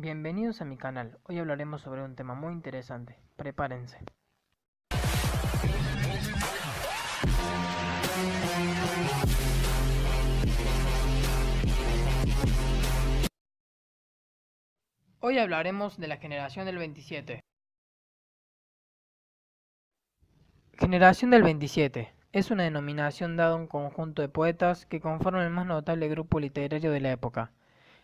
Bienvenidos a mi canal, hoy hablaremos sobre un tema muy interesante, prepárense. Hoy hablaremos de la generación del 27. Generación del 27 es una denominación dada a un conjunto de poetas que conforman el más notable grupo literario de la época.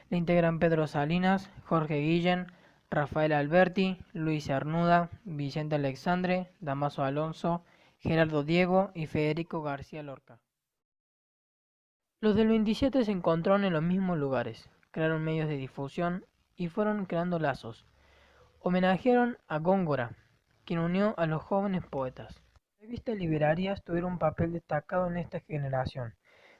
La integran Pedro Salinas, Jorge Guillén, Rafael Alberti, Luis Cernuda, Vicente Alexandre, Dámaso Alonso, Gerardo Diego y Federico García Lorca. Los del 27 se encontraron en los mismos lugares, crearon medios de difusión y fueron creando lazos. Homenajearon a Góngora, quien unió a los jóvenes poetas. Revistas literarias tuvieron un papel destacado en esta generación,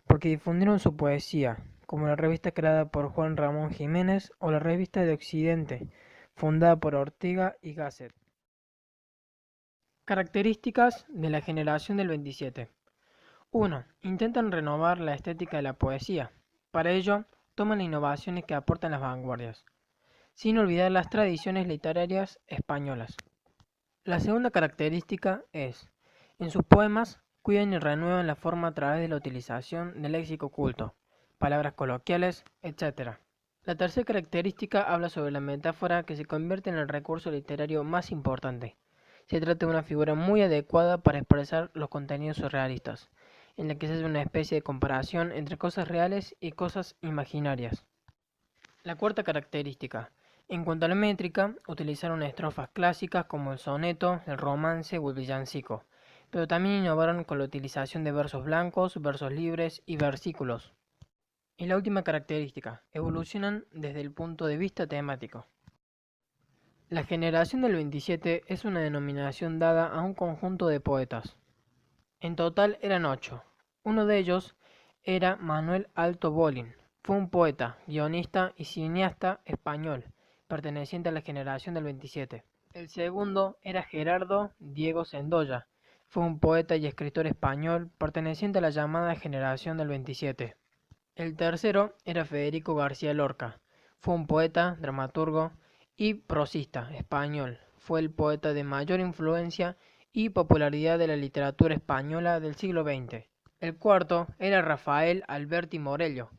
porque difundieron su poesía, como la revista creada por Juan Ramón Jiménez o la Revista de Occidente, fundada por Ortega y Gasset. Características de la generación del 27. 1. Intentan renovar la estética de la poesía. Para ello, toman las innovaciones que aportan las vanguardias, sin olvidar las tradiciones literarias españolas. La segunda característica es, en sus poemas, cuidan y renuevan la forma a través de la utilización del léxico culto, palabras coloquiales, etc. La tercera característica habla sobre la metáfora que se convierte en el recurso literario más importante. Se trata de una figura muy adecuada para expresar los contenidos surrealistas, en la que se hace una especie de comparación entre cosas reales y cosas imaginarias. La cuarta característica. En cuanto a la métrica, utilizaron estrofas clásicas como el soneto, el romance o el villancico, pero también innovaron con la utilización de versos blancos, versos libres y versículos. Y la última característica, evolucionan desde el punto de vista temático. La generación del 27 es una denominación dada a un conjunto de poetas. En total eran 8. Uno de ellos era Manuel Alto Bolín. Fue un poeta, guionista y cineasta español, perteneciente a la generación del 27. El segundo era Gerardo Diego Sendoya. Fue un poeta y escritor español, perteneciente a la llamada generación del 27. El tercero era Federico García Lorca. Fue un poeta, dramaturgo y prosista español. Fue el poeta de mayor influencia y popularidad de la literatura española del siglo XX. El cuarto era Rafael Alberti Morello.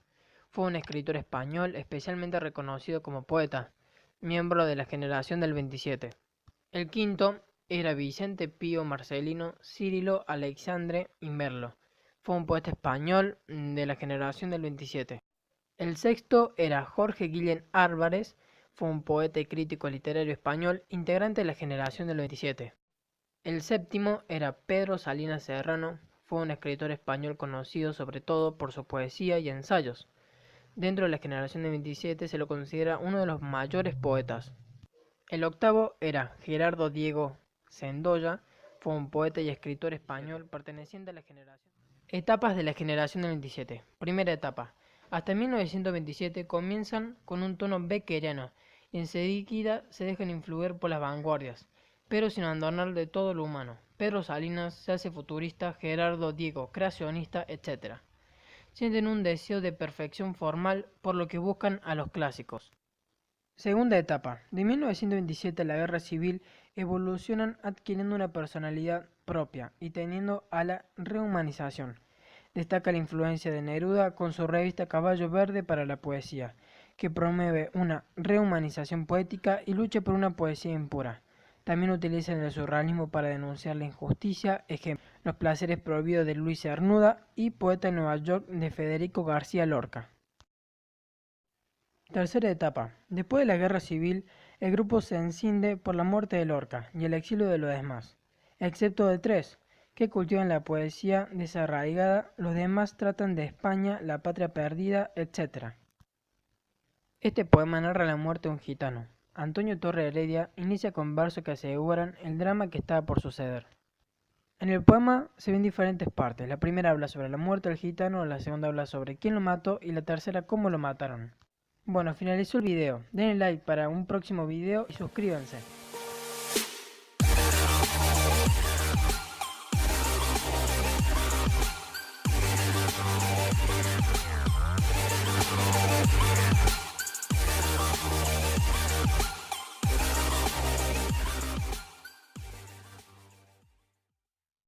Fue un escritor español especialmente reconocido como poeta, miembro de la generación del 27. El quinto era Vicente Pío Marcelino Cirilo Aleixandre y Merlo. Fue un poeta español de la generación del 27. El sexto era Jorge Guillén Álvarez. Fue un poeta y crítico literario español integrante de la generación del 27. El séptimo era Pedro Salinas Serrano. Fue un escritor español conocido sobre todo por su poesía y ensayos. Dentro de la generación del 27 se lo considera uno de los mayores poetas. El octavo era Gerardo Diego Sendoya. Fue un poeta y escritor español perteneciente a la generación. Etapas de la generación del 27. Primera etapa. Hasta 1927 comienzan con un tono beckeriano y enseguida se dejan influir por las vanguardias, pero sin abandonar de todo lo humano. Pedro Salinas se hace futurista, Gerardo Diego creacionista, etc. Sienten un deseo de perfección formal por lo que buscan a los clásicos. Segunda etapa. De 1927 a la Guerra Civil evolucionan adquiriendo una personalidad propia y tendiendo a la rehumanización. Destaca la influencia de Neruda con su revista Caballo Verde para la poesía, que promueve una rehumanización poética y lucha por una poesía impura. También utilizan el surrealismo para denunciar la injusticia, ejemplo, Los placeres prohibidos de Luis Cernuda y Poeta en Nueva York de Federico García Lorca. Tercera etapa. Después de la guerra civil, el grupo se enciende por la muerte de Lorca y el exilio de los demás, excepto de tres, que cultivan la poesía desarraigada. Los demás tratan de España, la patria perdida, etc. Este poema narra la muerte de un gitano. Antonio Torre Heredia inicia con versos que aseguran el drama que estaba por suceder. En el poema se ven diferentes partes. La primera habla sobre la muerte del gitano, la segunda habla sobre quién lo mató y la tercera cómo lo mataron. Bueno, finalizó el video. Denle like para un próximo video y suscríbanse.